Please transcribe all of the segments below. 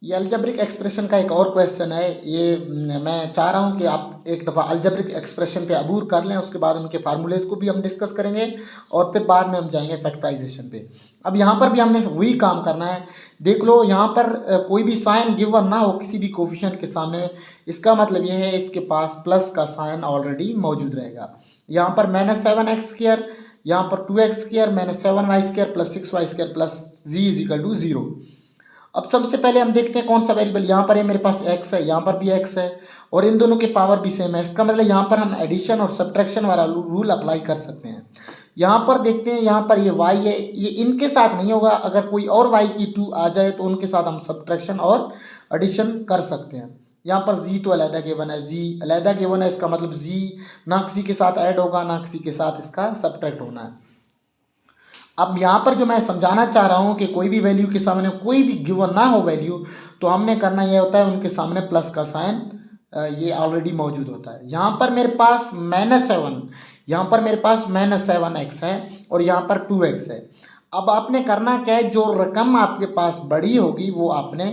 ये algebraic expression का एक और क्वेश्चन है। ये मैं चाह रहा हूँ कि आप एक दफ़ा अलजेब्रिक एक्सप्रेशन पे अबूर कर लें, उसके बाद उनके फार्मूलेज को भी हम डिस्कस करेंगे और फिर बाद में हम जाएंगे फैक्टराइजेशन पे। अब यहाँ पर भी हमने वही काम करना है। देख लो यहाँ पर कोई भी साइन गिवन ना हो किसी भी कोफिशिएंट के सामने, इसका मतलब ये है इसके पास प्लस का साइन ऑलरेडी मौजूद रहेगा। यहाँ पर -7x², यहाँ पर 2x² -7y² plus 6y² plus z is equal to 0। अब सबसे पहले हम देखते हैं कौन सा वेरिएबल। यहाँ पर ये मेरे पास x है, यहाँ पर भी x है और इन दोनों के पावर भी सेम है। इसका मतलब यहाँ पर हम एडिशन और सब्ट्रैक्शन वाला रूल अप्लाई कर सकते हैं। यहाँ पर देखते हैं, यहाँ पर ये y है, ये इनके साथ नहीं होगा। अगर कोई और y की 2 आ जाए तो उनके साथ हम सब्ट्रैक्शन और एडिशन कर सकते हैं। यहाँ पर z तो अलहदा गिवन है, z अलहदा गिवन है, इसका मतलब z ना किसी के साथ ऐड होगा ना किसी के साथ इसका सब्ट्रैक्ट होना है। अब यहाँ पर जो मैं समझाना चाह रहा हूँ कि कोई भी वैल्यू के सामने कोई भी गिवन ना हो वैल्यू, तो हमने करना यह होता है उनके सामने प्लस का साइन ये ऑलरेडी मौजूद होता है। यहाँ पर मेरे पास -7, यहाँ पर मेरे पास -7x है और यहाँ पर 2x है। अब आपने करना क्या है, जो रकम आपके पास बड़ी होगी वो आपने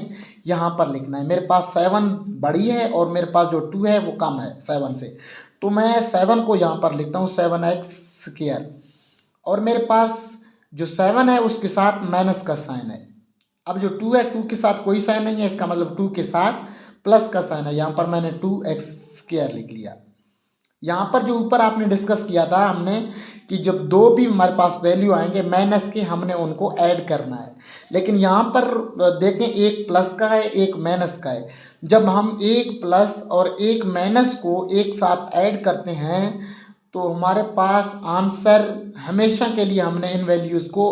यहाँ पर लिखना है। मेरे पास 7 बड़ी है और मेरे पास जो 2 है वो कम है 7 से, तो मैं 7 को यहाँ पर लिखता हूँ 7x²। और मेरे पास जो 7 है उसके साथ माइनस का साइन है। अब जो 2 है 2 के साथ कोई साइन नहीं है, इसका मतलब 2 के साथ प्लस का साइन है। यहाँ पर मैंने 2x² लिख लिया। यहाँ पर जो ऊपर आपने डिस्कस किया था हमने कि जब दो भी हमारे पास वैल्यू आएंगे माइनस के, हमने उनको ऐड करना है। लेकिन यहाँ पर देखें एक प्लस का है एक माइनस का है। जब हम एक प्लस और एक माइनस को एक साथ ऐड करते हैं तो हमारे पास आंसर हमेशा के लिए हमने इन वैल्यूज़ को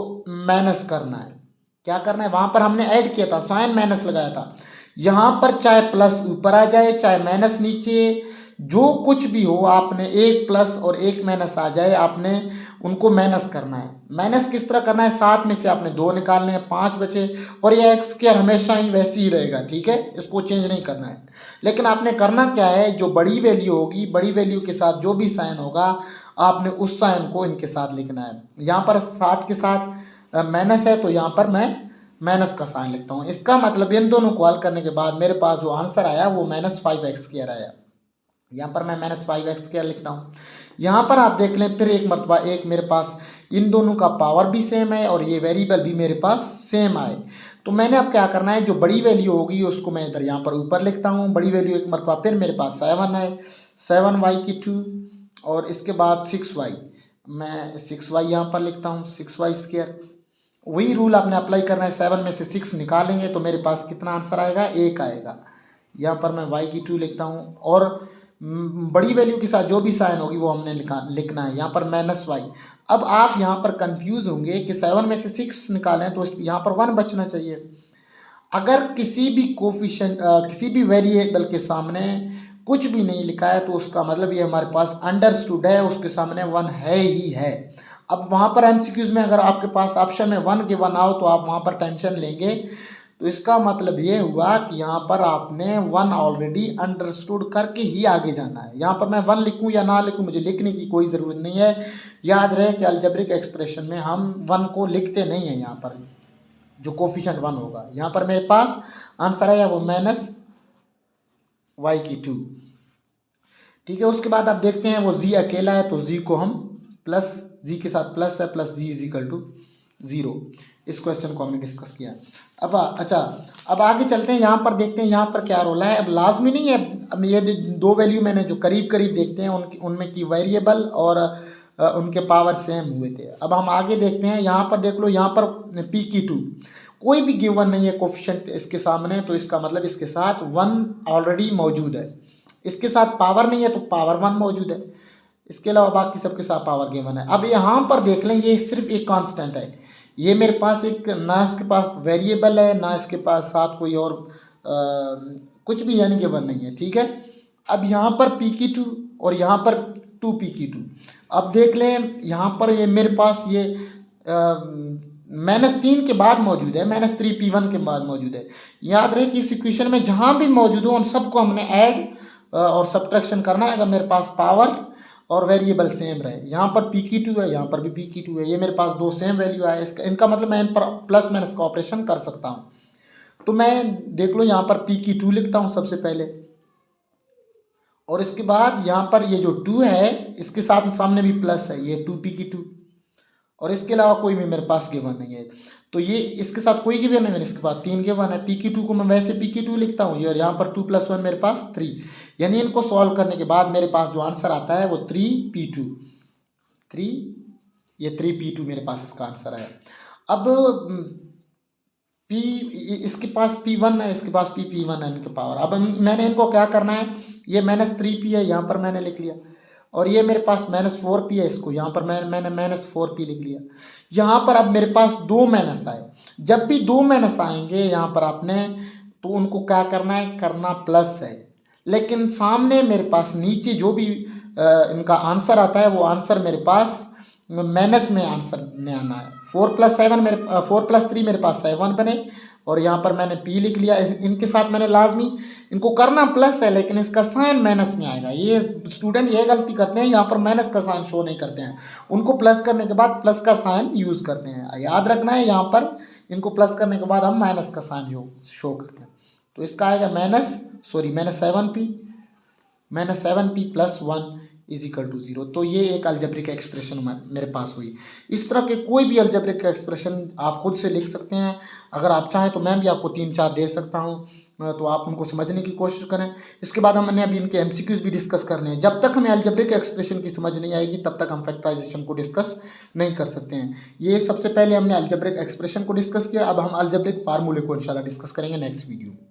माइनस करना है। क्या करना है, वहाँ पर हमने ऐड किया था, साइन माइनस लगाया था। यहाँ पर चाहे प्लस ऊपर आ जाए चाहे माइनस नीचे, जो कुछ भी हो, आपने एक प्लस और एक माइनस आ जाए आपने उनको माइनस करना है। माइनस किस तरह करना है, 7 में से आपने 2 निकालने हैं, 5 बचे और ये x² हमेशा ही वैसी ही रहेगा, ठीक है, इसको चेंज नहीं करना है। लेकिन आपने करना क्या है, जो बड़ी वैल्यू होगी बड़ी वैल्यू के साथ जो भी साइन होगा आपने उस साइन को इनके साथ लिखना है। यहाँ पर 7 के साथ माइनस है तो यहाँ पर मैं माइनस का साइन लिखता हूँ। इसका मतलब इन दोनों को हल करने के बाद मेरे पास जो आंसर आया वो -5x² आया। यहाँ पर मैं -5x² लिखता हूँ। यहाँ पर आप देख लें फिर एक मरतबा, एक मेरे पास इन दोनों का पावर भी सेम है और ये वेरिएबल भी मेरे पास सेम आए। तो मैंने अब क्या करना है, जो बड़ी वैल्यू होगी उसको मैं इधर यहाँ पर ऊपर लिखता हूँ। बड़ी वैल्यू एक मरतबा फिर मेरे पास 7 है, 7y² और इसके बाद 6y, मैं 6y यहाँ पर लिखता हूँ 6y²। वही रूल आपने अप्लाई करना है। 7 में से 6 निकालेंगे तो मेरे पास कितना आंसर आएगा, 1 आएगा। यहाँ पर मैं y² लिखता हूँ और बड़ी वैल्यू के साथ जो भी साइन होगी वो हमने लिखना है। यहाँ पर -y। अब आप यहाँ पर कंफ्यूज होंगे कि 7 में से 6 निकालें तो यहाँ पर 1 बचना चाहिए। अगर किसी भी कोफिशिएंट किसी भी वेरिएबल के सामने कुछ भी नहीं लिखा है तो उसका मतलब ये हमारे पास अंडरस्टूड है, उसके सामने 1 है ही है। अब वहाँ पर एमसीक्यूज में अगर आपके पास ऑप्शन में 1 के 1 आओ तो आप वहाँ पर टेंशन लेंगे, तो इसका मतलब ये हुआ कि यहाँ पर आपने 1 ऑलरेडी अंडरस्टूड करके ही आगे जाना है। यहाँ पर मैं 1 लिखूँ या ना लिखूँ मुझे लिखने की कोई ज़रूरत नहीं है। याद रहे कि अलजेब्रिक एक्सप्रेशन में हम 1 को लिखते नहीं हैं। यहाँ पर जो कोफिशिएंट 1 होगा, यहाँ पर मेरे पास आंसर है वो -y², ठीक है। उसके बाद आप देखते हैं वो z अकेला है तो z को हम प्लस, z के साथ प्लस है, plus z is equal to 0। इस क्वेश्चन को हमने डिस्कस किया। अब अच्छा, अब आगे चलते हैं। यहाँ पर देखते हैं यहाँ पर क्या रोल है। अब लाजमी नहीं है, अब ये दो वैल्यू मैंने जो करीब करीब देखते हैं उनमें की वेरिएबल और उनके पावर सेम हुए थे। अब हम आगे देखते हैं। यहाँ पर देख लो, यहाँ पर pq² कोई भी गिवन नहीं है कोफिशिएंट इसके सामने, तो इसका मतलब इसके साथ 1 ऑलरेडी मौजूद है। इसके साथ पावर नहीं है तो पावर 1 मौजूद है। इसके अलावा बाकी सबके साथ पावर गिवन है। अब यहाँ पर देख लें, ये सिर्फ एक कांस्टेंट है। ये मेरे पास एक, ना इसके पास वेरिएबल है ना इसके पास साथ कोई और कुछ भी यानी गिवन नहीं है, ठीक है। अब यहाँ पर pq² और यहाँ पर 2pq²। अब देख लें यहाँ पर ये मेरे पास ये -3 के बाद मौजूद है, -3p1 के बाद मौजूद है। याद रहे कि इस इक्वेशन में जहाँ भी मौजूद हो उन सबको हमने ऐड और सब्ट्रैक्शन करना है अगर मेरे पास पावर और वेरिएबल सेम रहे। यहाँ पर pq² है, यहाँ पर भी pq² है, ये मेरे पास दो सेम वैल्यू आए। इनका मतलब मैं इन पर प्लस माइनस का ऑपरेशन कर सकता हूँ। तो मैं देख लो यहाँ पर पी की 2 लिखता हूँ सबसे पहले, और इसके बाद यहाँ पर ये जो 2 है इसके साथ सामने भी प्लस है, ये 2p की 2, और इसके अलावा कोई भी मेरे पास गिवन नहीं है। तो ये इसके साथ कोई गिवन नहीं है, इसके बाद 3 गिवन है। p की 2 को मैं वैसे p की 2 लिखता हूँ, ये यहाँ पर 2 + 1 मेरे पास 3, यानी इनको सॉल्व करने के बाद मेरे पास जो आंसर आता है वो 3p2, 3, ये 3p2 मेरे पास इसका आंसर है। अब p, इसके पास p1 है, इसके पास p1 है इनके पावर। अब मैंने इनको क्या करना है, ये -3p है यहाँ पर मैंने लिख लिया, और ये मेरे पास -4p है, इसको यहाँ पर मैंने -4p लिख लिया। यहाँ पर अब मेरे पास 2 माइनस आए, जब भी 2 माइनस आएंगे यहाँ पर आपने, तो उनको क्या करना है, करना प्लस है। लेकिन सामने मेरे पास नीचे जो भी इनका आंसर आता है वो आंसर मेरे पास माइनस में आंसर में आना है। 4 + 3 मेरे पास 7 बने, और यहाँ पर मैंने p लिख लिया। इनके साथ मैंने लाजमी इनको करना प्लस है, लेकिन इसका साइन माइनस में आएगा। ये स्टूडेंट ये गलती करते हैं, यहाँ पर माइनस का साइन शो नहीं करते हैं, उनको प्लस करने के बाद प्लस का साइन यूज़ करते हैं। याद रखना है, यहाँ पर इनको प्लस करने के बाद हम माइनस का साइन शो करते हैं। तो इसका आएगा -7p + 1 = 0। तो ये एक अलजेब्रिक एक्सप्रेशन मेरे पास हुई। इस तरह के कोई भी अलजेब्रिक एक्सप्रेशन आप खुद से लिख सकते हैं। अगर आप चाहें तो मैं भी आपको 3-4 दे सकता हूं, तो आप उनको समझने की कोशिश करें। इसके बाद हमने अभी इनके MCQs भी डिस्कस करने हैं। जब तक हमें अलजेब्रिक एक्सप्रेशन की समझ नहीं आएगी तब तक हम फैक्टराइजेशन को डिस्कस नहीं कर सकते हैं। ये सबसे पहले हमने अलजेब्रिक एक्सप्रेशन को डिस्कस किया, अब हम अलजेब्रिक फार्मूले को इंशाल्लाह डिस्कस करेंगे नेक्स्ट वीडियो में।